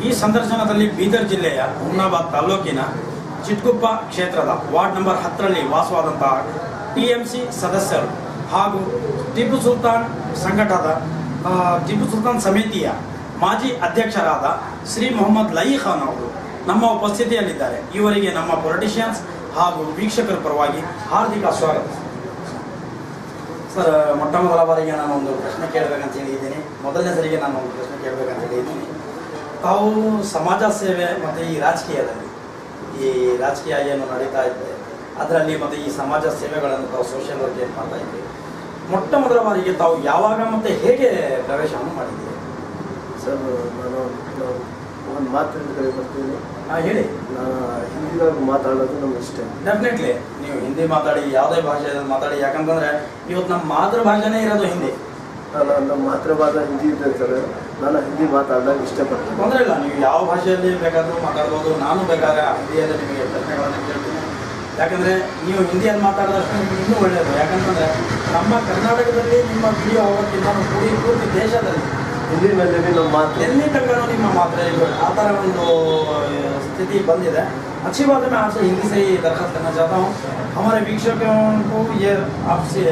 ಈ ಸಂದರ್ಶನದಲ್ಲಿ ಬೀದರ್ ಜಿಲ್ಲೆಯ ಹುಮ್ನಾಬಾದ್ ತಾಲೂಕಿನ ಚಿಟ್ಗುಪ್ಪ ಕ್ಷೇತ್ರದ ವಾರ್ಡ್ ನಂಬರ್ 10ರಲ್ಲಿ ವಾಸವಾದಂತಹ ಟಿಎಂಸಿ ಸದಸ್ಯರು ಹಾಗೂ ಟಿಪ್ಪು ಸುಲ್ತಾನ್ ಸಂಘಟದ ಟಿಪ್ಪು ಸುಲ್ತಾನ್ ಸಮಿತಿಯ ಮಾಜಿ ಅಧ್ಯಕ್ಷರಾದ ಶ್ರೀ ಮೊಹಮ್ಮದ್ ಲಯಿ ಖಾನ್ ಅವರು ನಮ್ಮ ಉಪಸ್ಥಿತಿಯಲ್ಲಿದ್ದಾರೆ. ಇವರಿಗೆ ನಮ್ಮ ಪೊಲಿಟಿಷಿಯನ್ಸ್ ಹಾಗೂ ವೀಕ್ಷಕರ ಪರವಾಗಿ ಹಾರ್ದಿಕ ಸ್ವಾಗತ. ಸರ್, ಮೊಟ್ಟ ಮೊದಲ ಬಾರಿಗೆ ನಾನು ಒಂದು ಪ್ರಶ್ನೆ ಕೇಳಬೇಕಂತ ಹೇಳಿದ್ದೀನಿ. ಮೊದಲನೇ ಸರಿಗೆ ನಾನು ಒಂದು ಪ್ರಶ್ನೆ ಕೇಳಬೇಕಂತ ಹೇಳಿದ್ದೀನಿ. ತಾವು ಸಮಾಜ ಸೇವೆ ಮತ್ತು ಈ ರಾಜಕೀಯ ಏನು ನಡೀತಾ ಇದೆ ಅದರಲ್ಲಿ ಮತ್ತು ಈ ಸಮಾಜ ಸೇವೆಗಳನ್ನು ತಾವು ಸೋಷಿಯಲ್ ವರ್ಕ್ ಏನು ಮಾಡ್ತಾ ಇದ್ದೀವಿ, ಮೊಟ್ಟ ಮೊದಲ ಬಾರಿಗೆ ತಾವು ಯಾವಾಗ ಮತ್ತು ಹೇಗೆ ಪ್ರವೇಶವನ್ನು ಮಾಡಿದ್ದೀರಿ? ಸರ್, ನಾನು ಒಂದು ಮಾತು ಬರ್ತೀನಿ. ಹೇಳಿ. ನಾನು ಹಿಂದಿದಾಗ ಮಾತಾಡೋದು ನಮ್ಗೆ ಇಷ್ಟ. ಡೆಫಿನೆಟ್ಲಿ ನೀವು ಹಿಂದಿ ಮಾತಾಡಿ, ಯಾವುದೇ ಭಾಷೆಯಲ್ಲಿ ಮಾತಾಡಿ, ಯಾಕಂತಂದರೆ ಇವತ್ತು ನಮ್ಮ ಮಾತೃಭಾಷೆನೇ ಇರೋದು ಹಿಂದಿ. ನಮ್ಮ ಮಾತೃಭಾಷೆ ಹಿಂದಿ ಇದೆ ಸರ್. ನಾನು ಹಿಂದಿ ಮಾತಾಡೋಕೆ ಇಷ್ಟಪಡ್ತೀನಿ. ತೊಂದರೆ ಇಲ್ಲ, ನೀವು ಯಾವ ಭಾಷೆಯಲ್ಲಿ ಬೇಕಾದರೂ ಮಾತಾಡ್ಬೋದು. ನಾನು ಬೇಕಾದ್ರೆ ಹಿಂದಿಯಲ್ಲಿ ನಿಮಗೆ ಪ್ರಶ್ನೆಗಳನ್ನು ಕೇಳ್ತೀನಿ. ಯಾಕಂದರೆ ನೀವು ಹಿಂದಿಯಲ್ಲಿ ಮಾತಾಡಿದಷ್ಟು ನಿಮಗೆ ಇನ್ನೂ ಒಳ್ಳೆಯದು. ಯಾಕಂತಂದರೆ ನಮ್ಮ ಕರ್ನಾಟಕದಲ್ಲಿ ನಿಮ್ಮ ವಿಡಿಯೋ ಹೋಗೋಕ್ಕಿಂತ ಪೂರ್ತಿ ದೇಶದಲ್ಲಿ ಹಿಂದಿನಲ್ಲಿ ನಮ್ಮ ಮಾತು ಎಲ್ಲಿ ತನಕ ನಿಮ್ಮ ಮಾತ್ರ ಆ ಥರ ಒಂದು स्थिति बंद है. अच्छी बात है. मैं आपसे हिंदी से ही दरख्वास्त करना चाहता हूँ. हमारे वीक्षकों को ये आपसे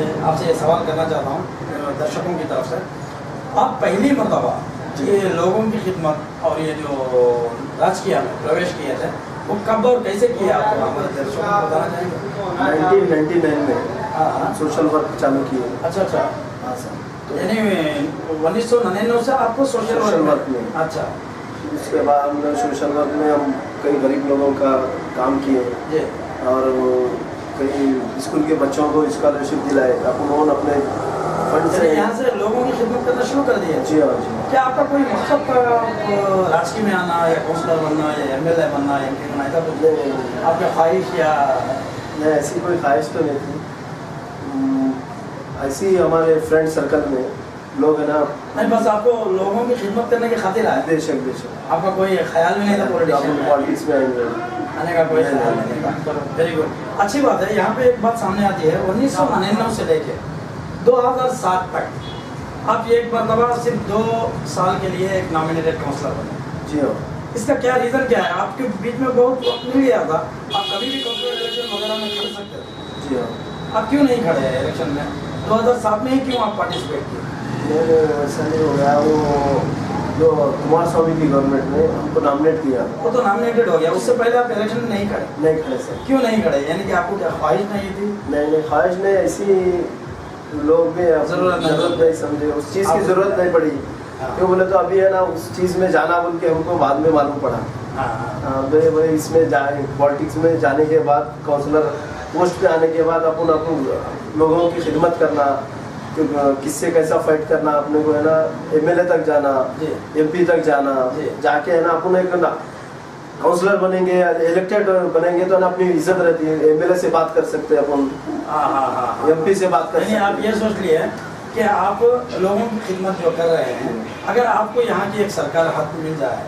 ये सवाल करना चाहता हूँ दर्शकों की तरफ से. आप पहली मरतबा ये लोगों की खिदमत और ये जो राजकीय में प्रवेश किए थे वो कब और कैसे किया आप हमारे दर्शकों को बताना चाहेंगे? 1999 में सोशल वर्क चालू किए. अच्छा. हाँ सर. यानी 1999 से आपको सोशल वर्क में. अच्छा. उसके बाद हमने सोशल वर्क में हम कई गरीब लोगों का काम किए और कई स्कूल के बच्चों को स्कॉलरशिप दिलाए. उन्होंने अपने फंड से यहाँ से लोगों की खिदमत करना शुरू कर दिया. जी हाँ जी. क्या आपका कोई मकसद था राजकीय में आना या काउंसलर बनना या MLA बनना या MP बनना, ऐसा कुछ आपका ख्वाहिश या? नहीं, ऐसी कोई ख्वाहिश तो नहीं थी. ऐसी हमारे फ्रेंड सर्कल में लोग है ना. नहीं, बस आपको लोगों की खिदमत करने की खातिर आए. बेशक. आपका कोई ख्याल भी नहीं था पॉलिटिक्स में आने का? कोई ख्याल नहीं था. Very good. अच्छी बात है. यहाँ पे एक बात सामने आती है, 1999 से लेके 2007 तक आप एक मरतबा सिर्फ 2 साल के लिए एक नॉमिनेटेड काउंसलर बने. जी हाँ. इसका क्या रीज़न क्या है? आपके बीच में बहुत वक्त मिल गया था, आप कभी भी काउंसलर इलेक्शन वगैरह में खड़े सकते थे. जी हाँ. आप क्यों नहीं खड़े इलेक्शन में? 2007 में ही क्यों आप पार्टिसिपेट किए? ऐसा नहीं हो गया. वो जो कुमार स्वामी की गवर्नमेंट ने हमको नॉमिनेट किया, वो तो नॉमिनेटेड हो गया. उससे पहले आप इलेक्शन नहीं खड़े सर. क्यों नहीं खड़े? यानी कि आपको क्या ख्वाहिश नहीं थी? नहीं, ख्वाहिश नहीं. ऐसी लोग भी जरूरत नहीं समझे, उस चीज़ की ज़रूरत नहीं पड़ी. क्यों बोले तो अभी है ना उस चीज़ में जाना बोल के हमको बाद में मालूम पड़ा. भाई इसमें जाए पॉलिटिक्स में जाने के बाद काउंसलर पोस्ट पे आने के बाद अपन लोगों की खिदमत करना, तो किससे कैसा फाइट करना, अपने को है ना MLA तक जाना, MP तक जाना, जाके है ना अपन एक काउंसलर बनेंगे, इलेक्टेड बनेंगे तो ना अपनी इज्जत रहती है. MLA से बात कर सकते हैं अपन, MP से बात कर सकते हैं. आप ये सोच लिए कि आप लोगों की खिदमत जो कर रहे हैं, अगर आपको यहाँ की एक सरकार हाथ में मिल जाए,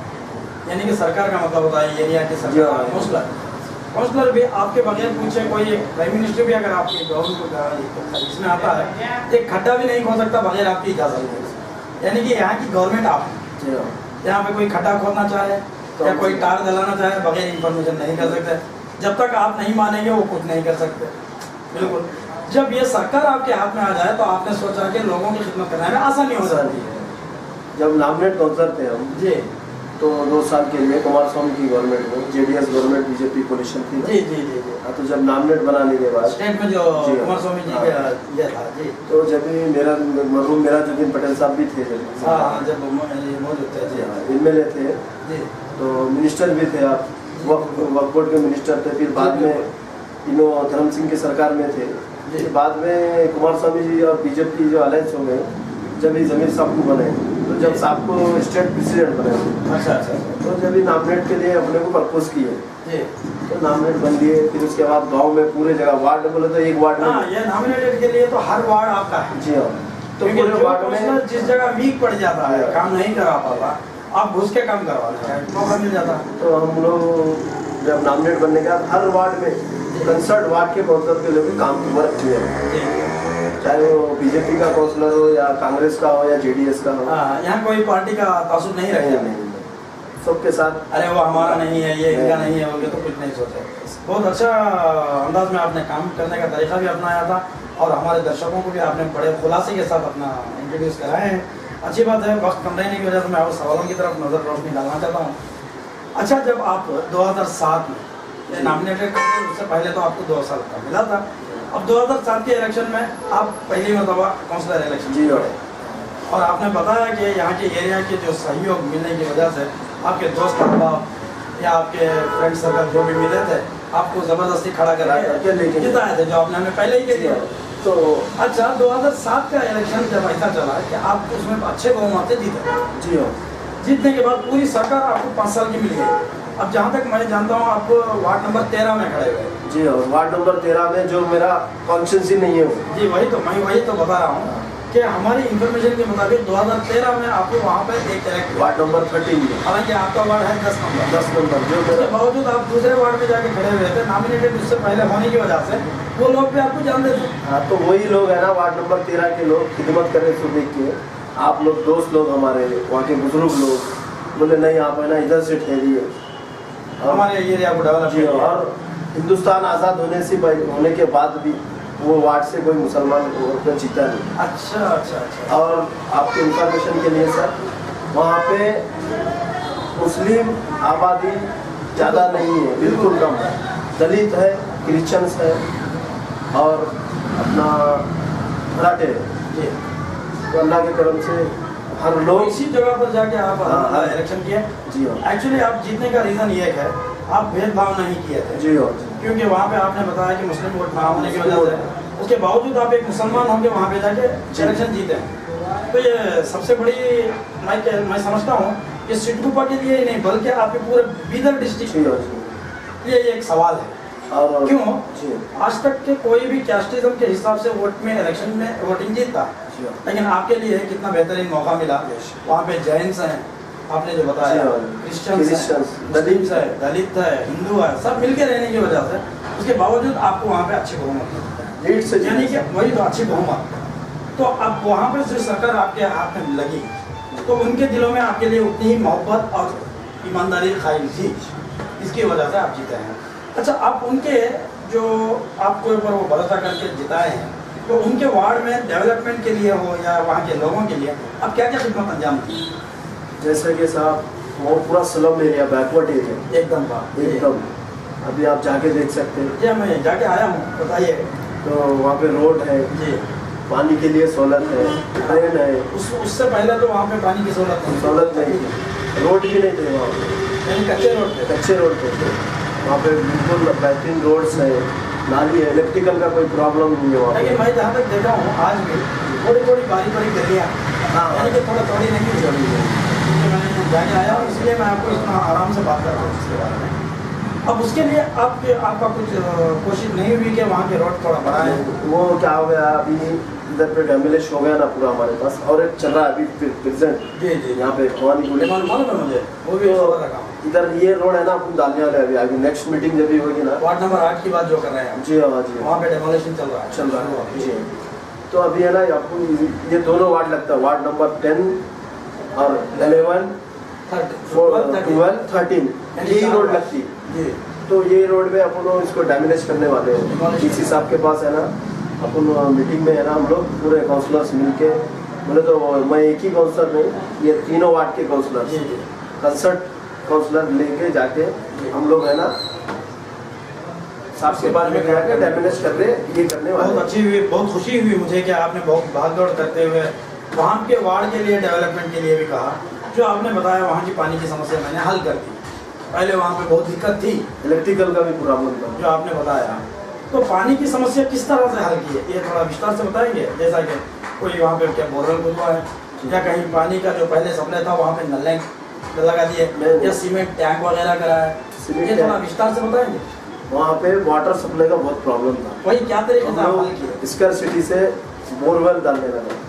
यानी कि सरकार का मतलब होता है एरिया की सरकार, काउंसलर भी आपके बगैर पूछे कोई प्राइम मिनिस्टर भी अगर आपकी गवर्नमेंट इसमें आता है, एक खड्डा भी नहीं खोद सकता बगैर आपकी इजाज़त. यानी कि यहाँ की गवर्नमेंट आप यहाँ पे कोई खड्डा खोदना चाहे या कोई तार जलाना चाहे बगैर इंफॉर्मेशन नहीं कर सकते. जब तक आप नहीं मानेंगे वो कुछ नहीं कर सकते. बिल्कुल. जब ये सरकार आपके हाथ में आ जाए तो आपने सोचा कि लोगों की खिदमत करने में आसानी हो जाती है. जब नॉमिनेट काउंसलर थे हम जी, तो 2 साल के लिए कुमार स्वामी की गवर्नमेंट में JDS गवर्नमेंट BJP कोलिशन थी. जी. तो जब नॉमिनेट बनाने के बाद स्टेट में जो कुमार स्वामी जी का ये था जी, तो जब भी मरहूम मेराजुद्दीन पटेल साहब भी थे, जब मौजूद थे जी, MLA थे जी, तो मिनिस्टर भी थे. आप वक्फ बोर्ड के मिनिस्टर थे. फिर बाद में इनो धर्म सिंह की सरकार में थे. बाद में कुमार स्वामी जी और BJP जो अलायंस हो गए, जब ही जमीर साहब को बने, तो जब साहब को स्टेट प्रेसिडेंट बने. अच्छा. तो जब ही नॉमिनेट के लिए अपने को प्रपोज किए तो नॉमिनेट बन दिए. फिर उसके बाद गांव में पूरे जगह वार्ड बोले तो एक वार्ड में ये नॉमिनेटेड के लिए तो हर वार्ड आपका है. जी हाँ. तो पूरे वार्ड में जिस जगह वीक पड़ जाता है, काम नहीं करा पाता, आप घुस के काम करवाते हैं, मौका मिल जाता. तो हम लोग जब नॉमिनेट बनने के बाद हर वार्ड में कंसर्ट वार्ड के काउंसलर के लिए भी काम वर्क किए, चाहे वो BJP का काउंसलर हो या कांग्रेस का हो या JDS का हो. यहाँ कोई पार्टी का तासुब नहीं रहेगा. नहीं. सब सबके साथ। अरे वो हमारा नहीं है, ये इनका नहीं है, वो तो कुछ नहीं सोचे। बहुत अच्छा अंदाज में आपने काम करने का तरीका भी अपनाया था और हमारे दर्शकों को भी आपने बड़े खुलासे के साथ अपना इंट्रोड्यूस कराए हैं। अच्छी बात है, वक्त कम रहने की वजह से मैं आपको सवालों की तरफ नज़र रोशनी डालना चाहता हूँ। अच्छा, जब आप 2007 में नॉमिनेटेड करते उससे पहले तो आपको 2 साल का मिला था। अब 2007 के इलेक्शन में आप पहली मरतबा काउंसलर इलेक्शन जी लड़े और आपने बताया कि यहाँ के एरिया के जो सहयोग मिलने की वजह से आपके दोस्त अहबाब या आपके फ्रेंड सर्कल जो भी मिले थे आपको ज़बरदस्ती खड़ा करके जिताए थे, जो आपने हमें पहले ही कह दिया। तो अच्छा, 2007 का इलेक्शन जब ऐसा चला कि आप उसमें अच्छे बहुमत से जीते। जी हाँ। जीतने के बाद पूरी सरकार आपको 5 साल की मिल गई। अब जहाँ तक मैं जानता हूँ आप वार्ड नंबर 13 में खड़े हुए। जी हाँ, वार्ड नंबर 13 में जो मेरा कॉन्स्टिट्यूंसी नहीं है वो। जी वही तो मैं बता रहा हूँ कि हमारी इंफॉर्मेशन के मुताबिक 2013 में आपको वहाँ पर एक इलेक्ट वार्ड नंबर 13 में, हालांकि आपका वार्ड है 10 नंबर। 10 नंबर जो उसके बावजूद आप दूसरे वार्ड में जाके खड़े हुए थे, नॉमिनेटेड उससे पहले होने की वजह से वो लोग भी आपको जानते थे। हाँ, तो वही लोग है ना वार्ड नंबर 13 के लोग खिदमत कर रहे थे, देख के आप लोग दोस्त लोग हमारे वहाँ के बुजुर्ग लोग बोले नहीं आप है ना इधर से ठहरिए, हमारे एरिया को डेवलप जी। और हिंदुस्तान आज़ाद होने के बाद भी वो वार्ड से कोई मुसलमान वोट जीता नहीं। अच्छा अच्छा अच्छा। और आपके इंफॉर्मेशन के लिए सर, वहाँ पे मुस्लिम आबादी ज़्यादा नहीं है, बिल्कुल कम है। दलित है, क्रिश्चियंस है और अपना मराठे है। जी, तो अल्लाह के करम से हर लोग इसी जगह पर जाके आप हाँ। इलेक्शन किए। जी हाँ। एक्चुअली आप जीतने का रीज़न ये है, आप भेदभाव नहीं किए थे। जी हाँ। क्योंकि वहाँ पे आपने बताया कि मुस्लिम वोट ना होने की वजह से, उसके बावजूद आप एक मुसलमान होंगे वहाँ पे जाके इलेक्शन जीते हैं। तो ये सबसे बड़ी मैं समझता हूँ कि सिटगुप्पा के लिए ही नहीं बल्कि आपके पूरे बीदर डिस्ट्रिक्ट ये एक सवाल है। और क्यों? जी आज तक के कोई भी कैस्टिज्म के हिसाब से वोट में इलेक्शन में वोटिंग जीतता, लेकिन आपके लिए कितना बेहतरीन मौका मिला। वहाँ पे जैन्स हैं, आपने जो बताया, क्रिश्चियंस, दलित है, हिंदू है, सब मिलके रहने की वजह से उसके बावजूद आपको वहाँ पे अच्छी बहुमत लीड से यानी कि वही तो अच्छी बहुमत। तो अब वहाँ पर जो सरकार आपके हाथ में लगी तो उनके दिलों में आपके लिए उतनी ही मोहब्बत और ईमानदारी कायम थी, इसकी वजह से आप जीते हैं। अच्छा, आप उनके जो आपके ऊपर वो भरोसा करके जिताए हैं तो उनके वार्ड में डेवलपमेंट के लिए हो या वहाँ के लोगों के लिए आप क्या क्या खिदमत अंजाम दी? जैसे कि साहब वो पूरा स्लम एरिया, बैकवर्ड एरिया एकदम। अभी आप जाके देख सकते हैं। जी, मैं जाके आया हूँ, बताइए। तो वहाँ पे रोड है जी, पानी के लिए सहूलत है, ट्रेन है। उससे पहले तो वहाँ पे पानी की सहूलत नहीं थी, रोड भी नहीं थे वहाँ पे, यानी कच्चे रोड थे। वहाँ पे बिल्कुल बेहतरीन रोड्स है, नाली है, इलेक्ट्रिकल का कोई प्रॉब्लम नहीं है वहाँ लेकिन मैं जहाँ तक देखा हूँ आज भी थोड़ी थोड़ी बारी गलियाँ, यानी कि थोड़ी नहीं चली है। मैं जाके आया हूँ, इसलिए मैं आपको इतना आराम से बात कर रहा हूँ इसके बारे में। अब उसके लिए आपका कुछ कोशिश नहीं हुई कि वहाँ के रोड थोड़ा बड़ा है? वो क्या हो गया, अभी इधर पे डेमोलिश हो गया ना पूरा हमारे पास, और एक चल रहा है अभी प्रेजेंट। जी यहाँ पे भवानी गुड़ी मालूम है मुझे, वो भी इधर ये रोड है ना अपन डालने वाले अभी आगे नेक्स्ट मीटिंग जब भी होगी ना। वार्ड नंबर 8 की बात जो कर रहे हैं? जी हाँ जी, वहाँ पे डेमोलिशन चल रहा है जी। तो अभी है ना आपको ये दोनों वार्ड लगता है, वार्ड नंबर 10 और 11, 12, 13 यही रोड लगती है। तो ये रोड में अपन इसको डैमेज करने वाले हैं। डीसी साहब के पास है ना, अपन मीटिंग में है ना हम लोग पूरे काउंसलर्स मिलके बोले, तो मैं एक ही काउंसलर नहीं, ये तीनों वार्ड के काउंसलर कंसर्ट काउंसलर लेके जाके हम लोग है ना साहब के बारे में कहा कि डैमेज कर रहे ये करने वाले। बहुत अच्छी हुई, बहुत खुशी हुई मुझे कि आपने बहुत भागदौड़ करते हुए वहाँ के वार्ड के लिए डेवलपमेंट के लिए भी कहा। जो आपने बताया वहाँ की पानी की समस्या मैंने हल कर दी। पहले वहाँ पे बहुत दिक्कत थी, इलेक्ट्रिकल का भी प्रॉब्लम था जो आपने बताया। तो पानी की समस्या किस तरह से हल की है ये थोड़ा विस्तार से बताएंगे? जैसा कि कोई वहाँ पे क्या बोरवेल खुदवा है या कहीं पानी का जो पहले सप्लाई था वहाँ पे नल लगा दिए या सीमेंट टैंक वगैरह कराया, ये थोड़ा विस्तार से बताएंगे? वहाँ पे वाटर सप्लाई का बहुत प्रॉब्लम था, वही क्या तरीके से हल किया? स्क्वायर सिटी से बोरवेल डालने लगा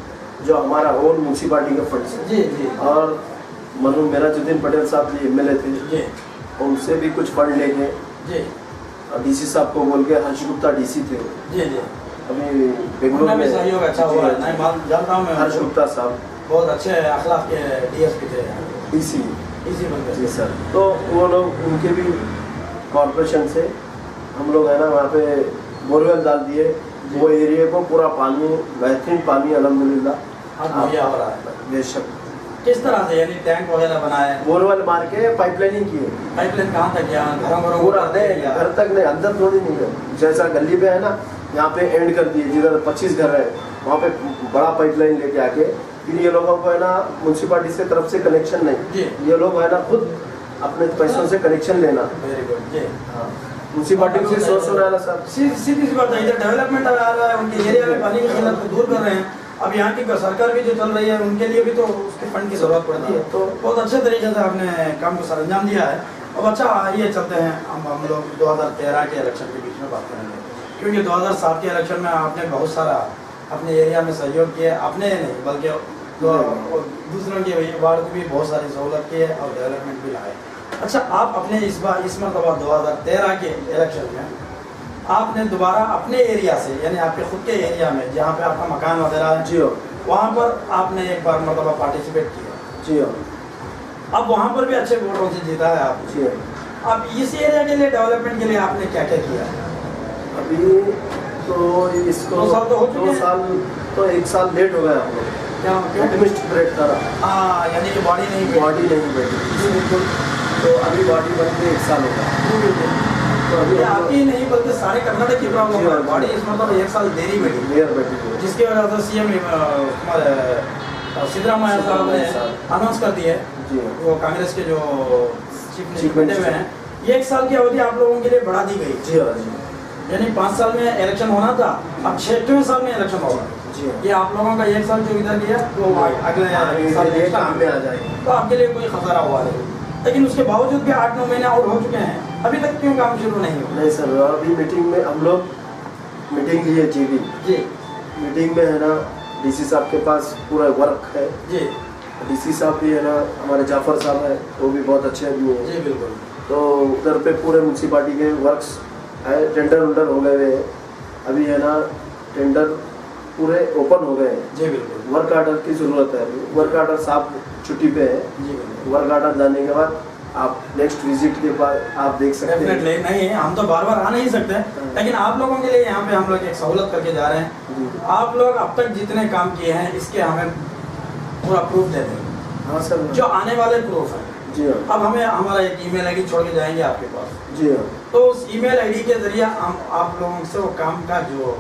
जो हमारा ओन म्यूनसिपालिटी का फंड से। जी। और मनु मेराजुद्दीन पटेल साहब जी MLA थे जी, उनसे भी कुछ फंड लेके जी, डीसी साहब को बोल के, हर्ष गुप्ता DC थे जी, अभी बेंगलुरु में सहयोग अच्छा हुआ है, जानता हूँ मैं। हर्ष गुप्ता साहब बहुत अच्छे अखलाक के DSP थे DC। इसी बंदे जी सर। तो वो लोग उनके भी कॉर्पोरेशन से हम लोग है ना वहाँ पे बोरवेल डाल दिए, वो एरिया को पूरा पानी, बेहतरीन पानी अल्हम्दुलिल्लाह मुहैया हो रहा है। बेशक। किस तरह से, यानी टैंक वगैरह बनाए, बोरवेल मार के पाइपलाइनिंग किए। पाइपलाइन कहाँ तक गया, घरों पूरा नहीं, घर तक नहीं, अंदर थोड़ी नहीं है, जैसा गली पे है ना यहाँ पे एंड कर दिए, जिधर 25 घर है वहाँ पे बड़ा पाइपलाइन लेके आके फिर ये लोगों को है ना म्यूनसिपालिटी से तरफ से कनेक्शन नहीं, ये लोग है ना खुद अपने पैसों से कनेक्शन लेना। वेरी गुड जी। हाँ, म्यूनसिपालिटी से सोच रहा है सर। सीधी सी बात है, इधर डेवलपमेंट आ रहा है, उनके एरिया में पानी की किल्लत को दूर कर रहे हैं। अब यहाँ की सरकार भी जो चल रही है उनके लिए भी तो उसके फंड की जरूरत पड़ती है, तो बहुत अच्छे तरीके से आपने काम को सरंजाम दिया है। अब अच्छा आइए चलते हैं, हम लोग 2013 के इलेक्शन के बीच में बात करेंगे, क्योंकि 2007 के इलेक्शन में आपने बहुत सारा अपने एरिया में सहयोग किया, अपने नहीं बल्कि दूसरों के वार्ड को भी बहुत सारी सहूलत की है और डेवलपमेंट भी लाए। अच्छा, आप अपने इस मरतबा 2013 के इलेक्शन में आपने दोबारा अपने एरिया से, यानी आपके खुद के एरिया में जहाँ पे आपका मकान वगैरह है, जी हो, वहाँ पर आपने एक बार मरतबा पार्टिसिपेट किया। जी हो। अब वहाँ पर भी अच्छे वोटों से जीता है आप। जी। अब इस एरिया के लिए डेवलपमेंट के लिए आपने क्या क्या किया? अभी तो इसको 2 साल तो हो चुके हैं। 2 साल तो 1 साल लेट हो गया हम लोग, क्या क्यों? एडमिनिस्ट्रेट करा। हाँ, यानी कि बॉडी नहीं बैठी। बॉडी नहीं बैठी। जी बिल्कुल। तो अभी बॉडी बन के 1 साल हो गया। तो अभी आपकी नहीं बल्कि सारे कर्नाटक की प्रॉब्लम है, बॉडी इस मतलब 1 साल देरी बैठी, लेयर बैठी, जिसकी वजह से सीएम सिद्धरामैया साहब ने अनाउंस कर दिया जी है, वो कांग्रेस के जो चीफ मिनिस्टर बैठे हुए हैं, 1 साल की अवधि आप लोगों के लिए बढ़ा दी गई। जी हाँ जी। यानी 5 साल में इलेक्शन होना था, अब 6वें साल में इलेक्शन होगा। जी। ये आप लोगों का 1 साल जो इधर गया तो अगले साल काम में आ जाएगा, तो आपके लिए कोई खतरा हुआ नहीं। लेकिन उसके बावजूद भी 8-9 महीने और हो चुके हैं, अभी तक क्यों काम शुरू नहीं हुआ? नहीं सर, अभी मीटिंग में हम लोग मीटिंग ली है जीबी जी। मीटिंग में है ना डीसी साहब के पास पूरा वर्क है जी। डीसी साहब भी है ना, हमारे जाफर साहब है, वो भी बहुत अच्छे आदमी हैं जी बिल्कुल। तो उधर पे पूरे म्यूनसिपालिटी के वर्क्स है, टेंडर उंडर हो गए हैं, अभी है ना टेंडर पूरे ओपन हो गए हैं। जी बिल्कुल। वर्क आर्डर की ज़रूरत है, अभी वर्क आर्डर साहब छुट्टी पे है। जी बिल्कुल। वर्क आर्डर जाने के बाद आप नेक्स्ट विजिट के बाद आप देख सकते हैं। डेफिनेटली नहीं, हम तो बार बार आ नहीं सकते, लेकिन आप लोगों के लिए यहाँ पे हम लोग एक सहूलत करके जा रहे हैं। आप लोग अब तक जितने काम किए हैं इसके हमें पूरा प्रूफ दे दें। हाँ सर। जो आने वाले प्रूफ हैं। जी हाँ। अब हमें हमारा एक ईमेल आईडी छोड़ के जाएंगे आपके पास। जी हाँ। तो उस ईमेल आईडी के जरिए हम आप लोगों से वो काम का जो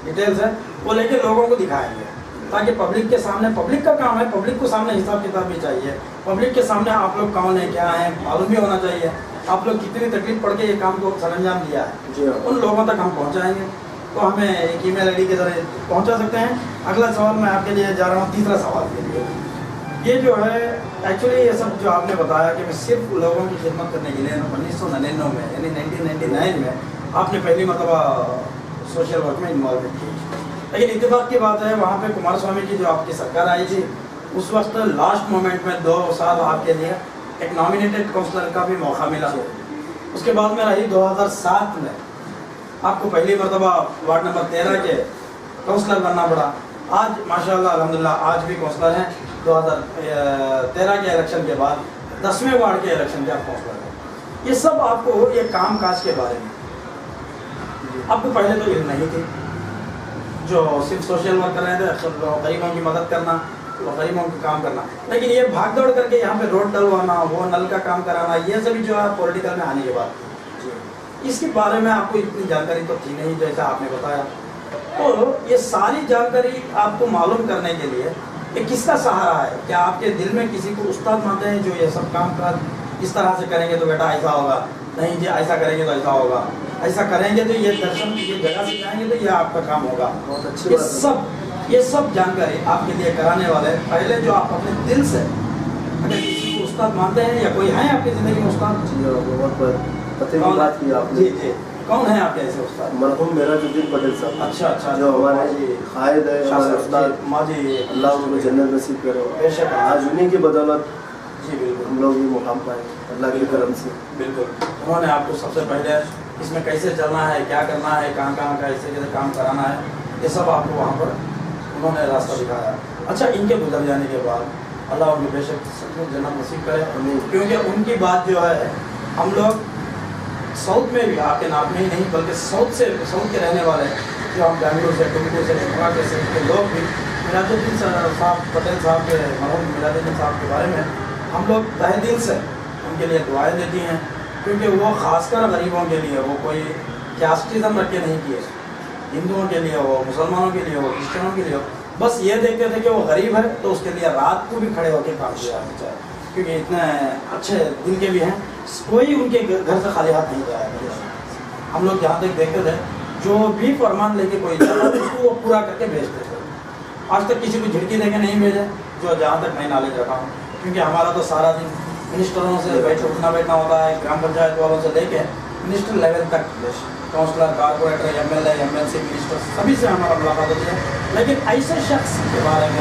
डिटेल्स है वो लेके लोगों को दिखाएंगे, ताकि पब्लिक के सामने, पब्लिक का काम है, पब्लिक को सामने हिसाब किताब भी चाहिए, पब्लिक के सामने आप लोग कौन है क्या है मालूम भी होना चाहिए, आप लोग कितनी तकलीफ पड़ के ये काम को सरंजाम दिया है। जी हाँ। उन लोगों तक हम पहुँचाएंगे, तो हमें एक ईमेल आईडी के जरिए पहुँचा सकते हैं। अगला सवाल मैं आपके लिए जा रहा हूँ, तीसरा सवाल के लिए। ये जो है एक्चुअली ये सब जो आपने बताया कि मैं सिर्फ लोगों की खिदमत करने के लिए 1999 में यानी 1999 में आपने पहली मरतबा सोशल वर्क में इन्वॉल्वमेंट की, लेकिन इत्तेफाक की बात है वहाँ पे कुमार स्वामी की जो आपकी सरकार आई थी उस वक्त लास्ट मोमेंट में 2 साल आपके लिए एक नॉमिनेटेड काउंसलर का भी मौका मिला। उसके बाद में रही 2007 में आपको पहली मरतबा वार्ड नंबर 13 के काउंसलर बनना पड़ा। आज माशाल्लाह अल्हम्दुलिल्लाह आज भी काउंसलर हैं। 2013 के इलेक्शन के बाद 10वें वार्ड के इलेक्शन के आप काउंसलर हैं। ये सब आपको ये काम काज के बारे में आपको पहले तो इल्म नहीं थी, जो सिर्फ सोशल वर्क कर रहे थे, अक्सर गरीबों की मदद करना, गरीबों का काम करना, लेकिन ये भाग दौड़ करके यहाँ पे रोड डलवाना, वो नल का काम कराना, ये सभी जो है पॉलिटिकल में आने के बाद इसके बारे में आपको इतनी जानकारी तो थी नहीं जैसा आपने बताया। तो ये सारी जानकारी आपको मालूम करने के लिए ये किसका सहारा है? क्या आपके दिल में किसी को उस्ताद मानते हैं जो ये सब काम कर इस तरह से करेंगे तो बेटा ऐसा होगा, नहीं जी ऐसा करेंगे तो ऐसा होगा, ऐसा करेंगे तो ये दर्शन ये जगह से जाएंगे तो ये आपका काम होगा। बहुत अच्छी बात है। ये सब जानकारी आपके लिए कराने वाले पहले जो आप अपने दिल से अगर किसी को उस्ताद मानते हैं या कोई है आपकी ज़िंदगी में उस्ताद? जी बहुत पते की बात की आपने। जी जी, कौन है आपके ऐसे उस्ताद? मरहूम मेराजुद्दीन पटेल साहब। अच्छा अच्छा, जो हमारे कायद है, हमारे उस्ताद, माजी अल्लाह उनको जन्नत नसीब करे। बेशक। आज उन्हीं की बदौलत जी बिल्कुल हम लोग ये मुकाम पाए अल्लाह के करम से। बिल्कुल, उन्होंने आपको सबसे पहले इसमें कैसे चलना है, क्या करना है, कहाँ कैसे कैसे काम कराना है, ये सब आपको वहाँ पर उन्होंने रास्ता दिखाया। अच्छा, इनके गुजर जाने के बाद अल्लाह उनके बेशक सचमुच जन्नत नसीब करे। क्योंकि उनकी बात जो है, हम लोग साउथ में भी आपके नाम में ही नहीं बल्कि साउथ के रहने वाले जो हम बेंगलुरु से, टुमकुर से, मराठे से के लोग भी मिलादुद्दीन साहब पटेल साहब के, मरहूम मिलादुद्दीन साहब के बारे में हम लोग तहे दिल से उनके लिए दुआएं देती हैं। क्योंकि वो ख़ासकर गरीबों के लिए, वो कोई कैस्टिज़म रख के नहीं किए, हिंदुओं के लिए हो, मुसलमानों के लिए हो, क्रिश्चियनों के लिए हो, बस ये देखते थे कि वो गरीब है तो उसके लिए रात को भी खड़े होकर काम किया जाए। क्योंकि इतने अच्छे दिल के भी हैं, कोई उनके घर से खाली हाथ नहीं जाया। हम लोग जहाँ तक देखते थे, जो भी फरमान लेके कोई जाता उसको वो पूरा करके भेजते थे। आज तक किसी को झिड़की देके नहीं भेजे, जो जहाँ तक मैं नॉलेज रखा हूँ। क्योंकि हमारा तो सारा दिन मिनिस्टरों से उठना बैठना होता है, ग्राम पंचायत वालों से लेके मिनिस्टर लेवल तक, councillor, corporator, MLA, MLC, minister, सभी से हमारा मुलाकात होती है। लेकिन ऐसे शख्स के बारे में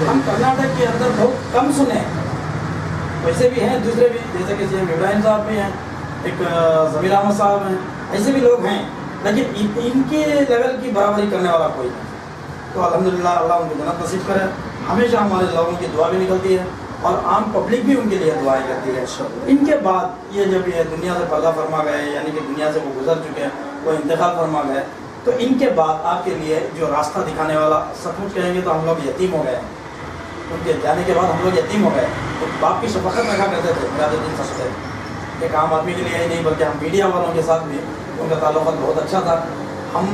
हम कर्नाटक के अंदर बहुत कम सुने। वैसे भी हैं दूसरे भी, जैसे कि सीएम इब्राहिम साहब भी हैं, एक ज़मीर अहमद साहब हैं, ऐसे भी लोग हैं, लेकिन इनके लेवल की बराबरी करने वाला कोई नहीं। तो अल्हम्दुलिल्लाह, अल्लाह उनको जन्नत नसीब करे। हमेशा हमारे लोगों की दुआ भी निकलती है और आम पब्लिक भी उनके लिए दुआएं करती है। इनके बाद ये जब ये दुनिया से पर्दा फरमा गए, यानी कि दुनिया से वो गुजर चुके हैं, वो इंतकाल फरमा गए, तो इनके बाद आपके लिए जो रास्ता दिखाने वाला, सचमुच कहेंगे तो हम लोग यतीम हो गए। उनके जाने के बाद हम लोग यतीम हो गए। तो बाप की शफकत रखा करते थे मिलादुद्दीन सबसे, एक आम आदमी के लिए ही नहीं बल्कि हम मीडिया वालों के साथ भी उनका ताल्लुक़ बहुत अच्छा था। हम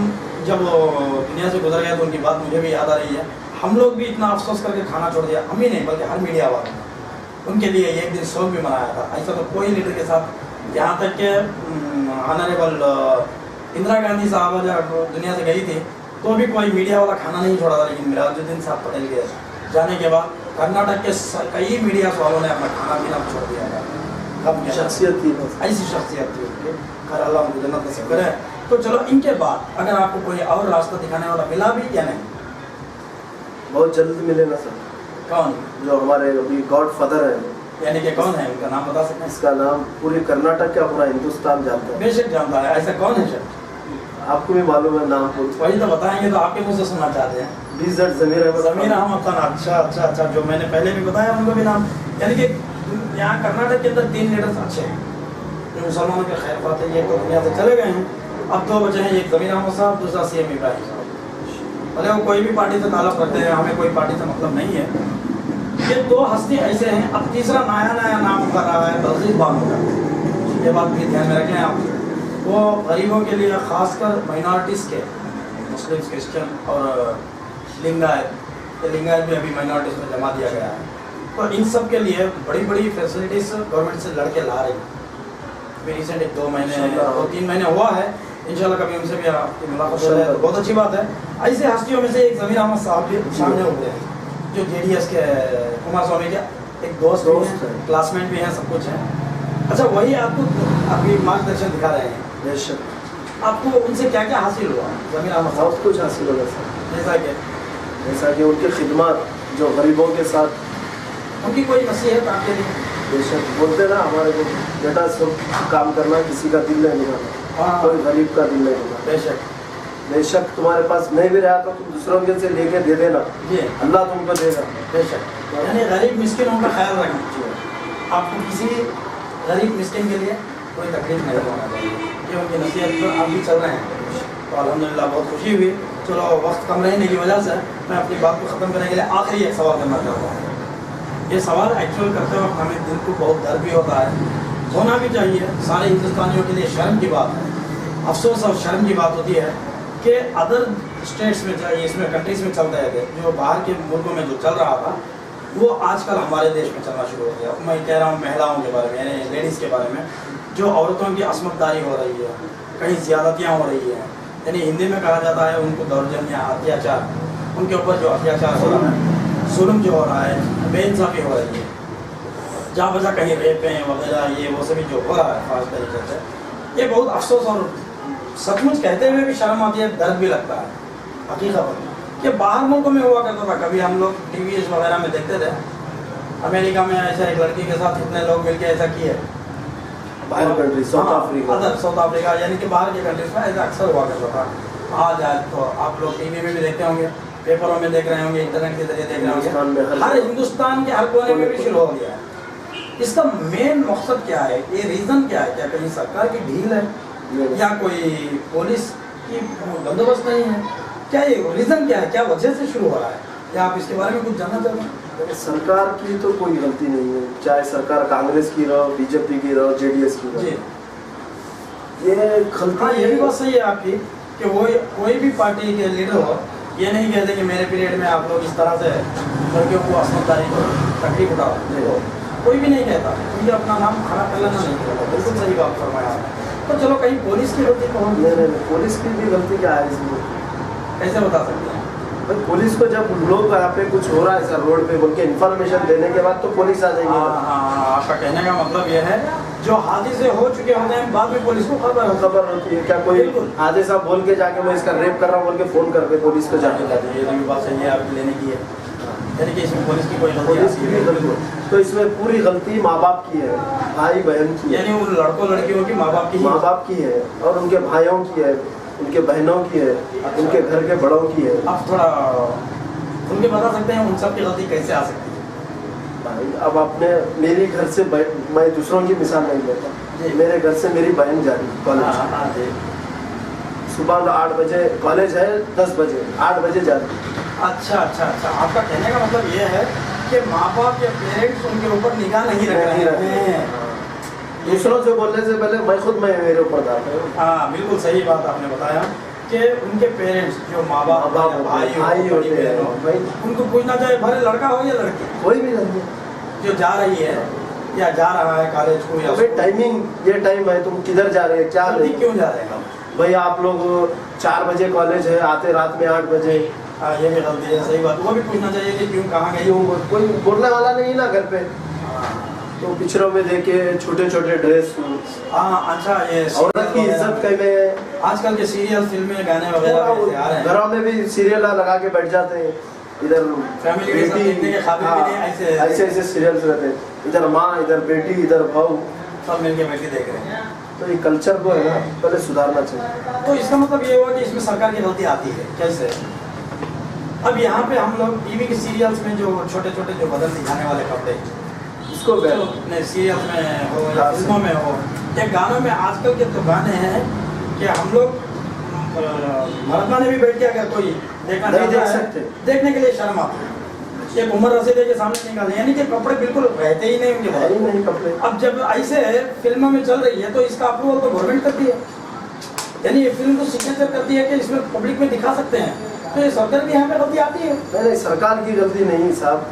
जब दुनिया से गुजर गए तो उनकी बात मुझे भी याद आ रही है। हम लोग भी इतना अफसोस करके खाना छोड़ दिया, हम ही नहीं बल्कि हर मीडिया वालों ने उनके लिए एक दिन शोक भी मनाया था। ऐसा तो कोई लीडर के साथ, यहाँ तक के ऑनरेबल इंदिरा गांधी साहब जब दुनिया से गई थी तो भी कोई मीडिया वाला खाना नहीं छोड़ा था, लेकिन मिलादुद्दीन साहब पटेल के जाने के बाद कर्नाटक के कई मीडिया वालों ने अपना खाना पीना छोड़ दिया था। शख्सियत थी, ऐसी शख्सियत थी उनकी, खैर अल्लाह उनको जन्नत नसीब करे। तो चलो, इनके बाद अगर आपको कोई और रास्ता दिखाने वाला मिला भी या नहीं? बहुत जल्द मिले ना सर। कौन? जो हमारे अभी गॉड फादर है, यानी कि कौन है, उनका नाम बता सकते हैं? इसका नाम पूरे कर्नाटक का पूरा हिंदुस्तान जानता है। बेशक जानता है। ऐसा कौन है सर? आपको भी मालूम है नाम? वही तो बताएंगे, तो आपके मुँह से सुनना चाहते हैं। ज़मीर अहमद खान। अच्छा अच्छा अच्छा, जो मैंने पहले भी बताया उनको भी नाम। यानी कि यहाँ कर्नाटक के अंदर 3 लीडर्स अच्छे हैं जो मुसलमानों के खैर बात है। ये तो दुनिया से चले गए हैं, अब 2 बचे हैं, एक ज़मीर अहमद साहब, दूसरा सीएम इब्राहिम साहब। भले वो कोई भी पार्टी से ताल्लुक़ रखते हैं, हमें कोई पार्टी से मतलब नहीं है। ये 2 हस्ती ऐसे हैं। अब तीसरा नया नाम कर रहा है तहज़ीब बानो का, ये बात भी ध्यान में रखें आप। वो गरीबों के लिए, ख़ासकर माइनॉरिटीज़ के, मुस्लिम, क्रिश्चियन और लिंगायत भी अभी माइनॉरिटीज़ में जमा दिया गया है। तो इन सब के लिए बड़ी बड़ी फैसिलिटीज़ गवर्नमेंट से लड़के ला रही है। अभी रिसेंट 2 महीने 2-3 महीने हुआ है, इंशाल्लाह कभी उनसे भी आपकी मुलाकात हो जाए तो बहुत अच्छी बात है। ऐसे हस्तियों में से एक ज़मीर अहमद साहब भी सामने होते हैं, जो JDS के कुमार स्वामी के एक दोस्त हैं, क्लासमेट भी हैं, सब कुछ हैं। अच्छा, वही आपको अभी मार्गदर्शन दिखा रहे हैं। बेशक। आपको उनसे क्या क्या हासिल हुआ? ज़मीर अहमद बहुत कुछ हासिल होगा सर। जैसा कि उनकी खिदमत जो गरीबों के साथ, उनकी कोई नसीहत आपके लिए? बेशक। बोलते ना हमारे को, बेटा सब काम करना, किसी का दिल नहीं निकालना, कोई गरीब का दिल नहीं निकालना। बेशक बेशक। तुम्हारे पास नहीं भी रहा तो तुम दूसरों के से लेके दे देना, अल्लाह तुमको देगा। बेशक। यानी गरीब मिस्किनों का ख्याल रखना चाहिए। आपको किसी गरीब मिस्किन के लिए कोई तकलीफ नहीं होना चाहिए। ये उनकी नसीहत पर आप भी चल रहे हैं, तो अल्हम्दुलिल्लाह बहुत खुशी हुई। चलो, वक्त कम रहने की वजह से मैं अपनी बात को ख़त्म करने के लिए आखिरी एक सवाल करना चाहता हूँ। ये सवाल एक्चुअल करते वक्त हमें दिल को बहुत दर्द भी होता है, होना भी चाहिए। सारे हिंदुस्तानियों के लिए शर्म की बात है, अफसोस और शर्म की बात होती है कि अदर स्टेट्स में, इसमें कंट्रीज़ में चल रहे थे, जो बाहर के मुल्कों में जो चल रहा था वो आजकल हमारे देश में चलना शुरू हो गया। मैं कह रहा हूँ महिलाओं के बारे में, यानी लेडीज़ के बारे में, जो औरतों की असमतदारी हो रही है, कहीं ज़्यादतियाँ हो रही हैं। यानी हिंदी में कहा जाता है उनको दौर्जन्य, अत्याचार, उनके ऊपर जो अत्याचार हो रहा है, जुल्म जो हो रहा है, बेइंसाफ़ी हो रही है, जहाँ बजा कहीं रेपें वगैरह, ये वो सभी जो हो रहा है खास तरीके से, ये बहुत अफसोस और सचमुच कहते हुए भी शर्म आती है, दर्द भी लगता है हकीकत कि बाहर मुल्कों में हुआ करता था। कभी हम लोग टीवी वगैरह में देखते थे, अमेरिका में ऐसा एक लड़की के साथ इतने लोग मिलकर ऐसा किए, बाहर कंट्री, साउथ अफ्रीका, यानी कि बाहर के कंट्रीज में ऐसा अक्सर हुआ करता था। आज तो आप लोग टीवी में भी देखते होंगे पेपरों में देख रहे होंगे, इंटरनेट के जरिए देख रहे हिंदुस्तान में होंगे, हर हिंदुस्तान के हर कोने में भी शुरू हो गया है। इसका मेन मकसद क्या है, ये रीज़न क्या है? क्या कहीं सरकार की ढील है या कोई पुलिस की बंदोबस्त नहीं है? क्या ये रीज़न क्या है, क्या वजह से शुरू हो रहा है? या आप इसके बारे में कुछ जानना चाहते हैं? सरकार की तो कोई गलती नहीं है, चाहे सरकार कांग्रेस की रहो, बीजेपी की रहो, जेडीएस की रहो। ये गलती, हाँ, ये भी बात सही है आपकी कि वो कोई भी पार्टी के लीडर हो, ये नहीं कहते कि मेरे पीरियड में आप लोग इस तरह से लड़कियों को असमतदारी को तकलीफ उठाओ, कोई भी नहीं कहता, क्योंकि अपना नाम खराब कर लेना नहीं कहता। बिल्कुल सही बात फरमाया आपने। तो चलो कहीं पुलिस की गलती तो नहीं, पुलिस की भी गलती क्या है इसमें? कैसे बता सकते हैं? भाई पुलिस को जब लोग यहाँ पे कुछ हो रहा है सर रोड पे बोल के इन्फॉर्मेशन देने के बाद तो पुलिस आ जाएगी। हाँ, आपका कहने का मतलब ये है जो हादसे हो चुके होते हैं बाद में पुलिस को खबर होती है। क्या कोई आधे साहब बोल के जाके मैं इसका रेप कर रहा हूँ बोल के फोन करके पुलिस को जाके जाते हैं? ये भी बात सही है आपकी लेने की है, यानी कि इसमें पुलिस की कोई गलती, तो इसमें पूरी गलती माँ बाप की है, भाई बहन की है, यानी उन लड़कों लड़कियों की माँ बाप की है और उनके भाइयों की है, उनके बहनों की है, उनके घर के बड़ों की है। आप थोड़ा उनके बता सकते हैं उन सब की गलती कैसे आ सकती है? भाई अब आपने मेरी घर से मैं दूसरों की मिसाल नहीं लेता, मेरे घर से मेरी बहन जा रही कॉलेज, सुबह 8 बजे कॉलेज है, 10 बजे 8 बजे जा रही। अच्छा, आपका कहने का मतलब ये है कि माँ बाप या पेरेंट्स उनके ऊपर निगाह नहीं रख रहे हैं। दूसरों से बोलने से पहले मैं मेरे ऊपर डालता हूँ। हाँ, बिल्कुल सही बात आपने बताया कि उनके पेरेंट्स जो माँ बाप भाई होते हैं उनको पूछना चाहिए, भले लड़का हो या लड़की, कोई भी लड़की जो जा रही है या जा रहा है कॉलेज को या टाइमिंग, ये टाइम है, तुम किधर जा रहे हैं, क्या क्यों जा रहे हैं? भाई आप लोग 4 बजे कॉलेज है, आते रात में 8 बजे। हाँ, ये भी गलती है, सही बात। वो भी पूछना चाहिए कि क्यों, कहाँ गई? कोई बोलने वाला नहीं ना घर पे, तो पिक्चरों में देखे छोटे छोटे ड्रेस। हाँ, अच्छा, ये औरत की इज्जत कैसे, आजकल के सीरियल फिल्में गाने वगैरह घरों में भी सीरियल लगा के बैठ जाते हैं, इधर फैमिली के साथ देखने के ख्वाब भी नहीं, ऐसे सीरियल्स रहते हैं, इधर माँ इधर बेटी इधर भाऊ सब मिलके बैठ के देख रहे हैं। तो ये कल्चर को है ना पहले सुधारना चाहिए। तो इसका मतलब ये हुआ कि इसमें सरकार की गलती आती है कैसे? अब यहाँ पे हम लोग टीवी के सीरियल्स में जो छोटे छोटे जो बदल दिखाने वाले कपड़े, इसको सीरियल में हो या फिल्मों में हो या गानों में, आजकल के तो गाने हैं कि हम लोग महात्मा ने भी बैठ के अगर कोई देखना नहीं देख सकते, देखने के लिए शर्म आती है। एक उम्र रसीदे के सामने निकाले, यानी कि कपड़े बिल्कुल रहते ही नहीं उनके कपड़े। अब जब ऐसे फिल्मों में चल रही है तो इसका अप्रूवल तो गवर्नमेंट करती है, यानी ये फिल्म को सिग्नेचर करती है कि इसमें पब्लिक में दिखा सकते हैं, तो ये सरकार की यहाँ पे गलती आती है? नहीं, सरकार की गलती नहीं साहब,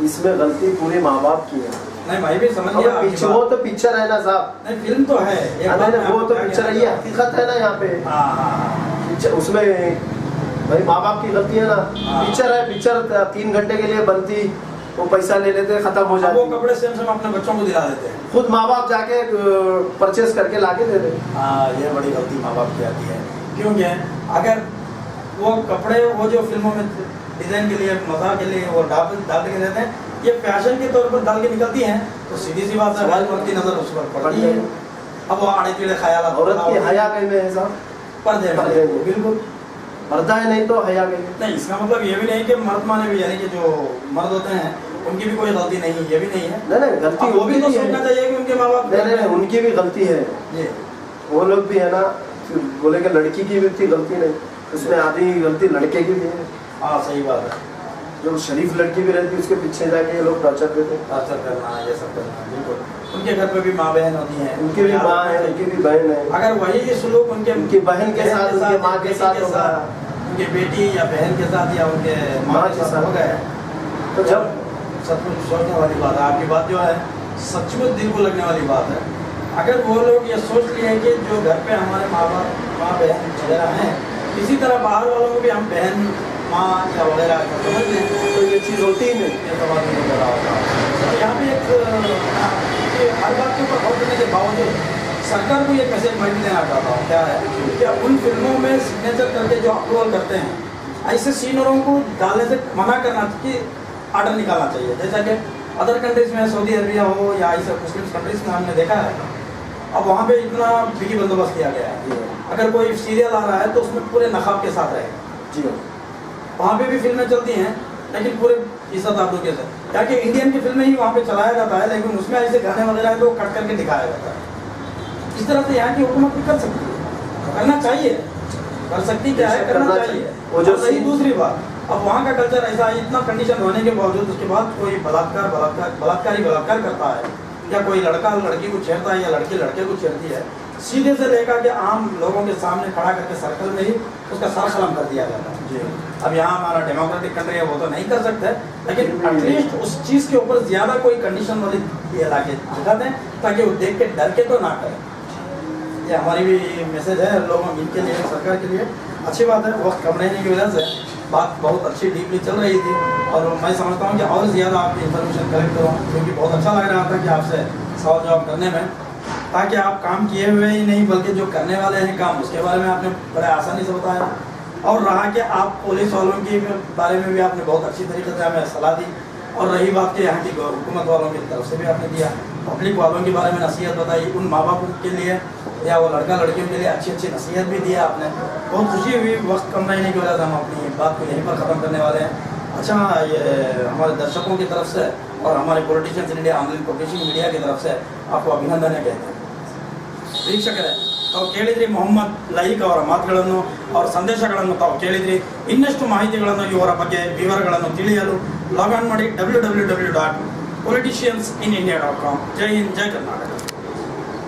इसमें गलती पूरे माँ बाप की है। नहीं, भाई भी समझ गया, वो तो पिक्चर है ना साहब, नहीं फिल्म तो है, वो तो पिक्चर है, ये हकीकत है ना यहाँ पे। उसमें भाई माँ बाप की गलती है ना। पिक्चर है, पिक्चर 3 घंटे के लिए बनती, वो पैसा ले लेते, खत्म हो जाती, वो कपड़े सेम अपने बच्चों को दिला देते हैं, खुद माँ बाप जाके परचेस करके लाके दे देते। हाँ, ये बड़ी गलती माँ बाप की आती है, क्योंकि अगर वो कपड़े वो जो फिल्मों में डिजाइन के लिए मजा के लिए वो डाल के देते हैं, ये फैशन के तौर पर डाल के निकलती हैं, तो सीधी सी बात है औरत की नजर उस पर पड़ती है। अब वो आड़े टेढ़े ख्याल, औरत की हया कहीं में है साहब, पर्दे बिल्कुल पर्दा है, नहीं तो हया कहीं नहीं। इसका मतलब ये भी नहीं कि मर्द माने भी, यानी कि जो मर्द होते हैं उनकी भी कोई गलती नहीं है, ये भी नहीं है। नहीं, गलती वो भी तो सोचना चाहिए कि उनके माँ बाप, नहीं उनकी भी गलती है, वो लोग भी है ना, बोले कि लड़की की भी गलती नहीं, उसमें आधी गलती लड़के की भी है। हाँ, सही बात है, जो शरीफ लड़की भी रहती है उसके पीछे जाके ये लोग टॉर्चर देते हैं, टॉर्चर करना, ये सब करना, बिल्कुल। उनके घर पे भी माँ बहन होती हैं, उनकी भी माँ है, उनकी भी बहन है, अगर वही सुलूक उनकी बहन के साथ, उनकी माँ के साथ होगा, उनके बेटी या बहन के साथ या उनके माँ के साथ हो गए, तो जब सचमुच सोचने वाली बात है। आपकी बात जो है सचमुच दिल को लगने वाली बात है। अगर वो लोग ये सोच लिए कि जो घर पे हमारे माँ बाप, माँ बहन वगैरह हैं, इसी तरह बाहर वालों को भी हम बहन माँ या वगैरह समझ लें, तो ये चीज़ होती ही नहीं, ये सवाल नहीं हो रहा होता। यहाँ पे एक हर बात के ऊपर गौर करने के बावजूद सरकार को ये मैसेज मैं भी देना चाहता हूँ, क्या है कि उन फिल्मों में सिग्नेचर करके जो अप्रूवल करते हैं, ऐसे सीनरों को डालने से मना करना चाहिए, आर्डर निकालना चाहिए। जैसा कि अदर कंट्रीज में, सऊदी अरबिया हो या ऐसे मुस्लिम कंट्रीज में हमने देखा है, अब वहाँ पे इतना बिगी बंदोबस्त किया गया है, अगर कोई सीरियल आ रहा है तो उसमें पूरे नकाब के साथ रहेगा। जी, वहाँ पे भी फिल्में चलती हैं, लेकिन पूरे फीसद आप लोग के साथ, क्या कि इंडियन की फिल्में ही वहाँ पे चलाया जाता है, लेकिन उसमें ऐसे गाने वगैरह हैं तो कट करके दिखाया जाता है। इस तरह से यहाँ की हुकूमत भी कर सकती है, करना चाहिए, कर सकती क्या है, करना चाहिए। वो जो सही दूसरी बात, अब वहाँ का कल्चर ऐसा है, इतना कंडीशन होने के बावजूद उसके बाद कोई बलात्कार करता है, या कोई लड़का लड़की को छेड़ता है, या लड़की लड़के को छेड़ती है, सीधे से लेकर के आम लोगों के सामने खड़ा करके सर्कल में ही उसका सर कलम कर दिया जाता है जी। अब यहाँ हमारा डेमोक्रेटिक कंट्री है, वो तो नहीं कर सकते, लेकिन एटलीस्ट उस चीज़ के ऊपर ज़्यादा कोई कंडीशन वाली ये ला के दिखा दें, ताकि वो देख के डर के तो ना करें। ये हमारी भी मैसेज है लोगों इनके लिए, सरकार के लिए। अच्छी बात है, वक्त कम रहने की वजह से बात बहुत अच्छी डीपली चल रही थी, और मैं समझता हूँ कि और ज़्यादा आपकी इन्फॉर्मेशन कलेक्ट करूँ, क्योंकि बहुत अच्छा लग रहा था कि आपसे सवाल जवाब करने में, ताकि आप काम किए हुए ही नहीं बल्कि जो करने वाले हैं काम, उसके बारे में आपने बड़े आसानी से बताया। और रहा कि आप पुलिस वालों के बारे में भी आपने बहुत अच्छी तरीके से हमें सलाह दी, और रही बात कि यहाँ की हुकूमत वालों की तरफ से भी आपने दिया, पब्लिक वालों के बारे में नसीहत बताई, उन माँ बाप के लिए या वो लड़का लड़कियों के लिए अच्छी अच्छी नसीहत भी दिया आपने। बहुत खुशी हुई, वक्त कम रहने की वजह से हम अपनी बात को यहीं पर ख़त्म करने वाले हैं। अच्छा, ये हमारे दर्शकों की तरफ से और हमारे politicians India online publishing media की तरफ से आपको अभिनंदन कहते हैं। ವೀಕ್ಷಕರೇ, ತಾವು ಕೇಳಿದ್ರಿ ಮೊಹಮ್ಮದ್ ಲೈಕ್ ಅವರ ಮಾತುಗಳನ್ನು, ಅವರ ಸಂದೇಶಗಳನ್ನು ತಾವು ಕೇಳಿದ್ರಿ. ಇನ್ನಷ್ಟು ಮಾಹಿತಿಗಳನ್ನು ಇವರ ಬಗ್ಗೆ ವಿವರಗಳನ್ನು ತಿಳಿಯಲು ಲಾಗ್ ಆನ್ ಮಾಡಿ www.politiciansinIndia.com. ಜೈ ಹಿಂದ್, ಜೈ ಕರ್ನಾಟಕ.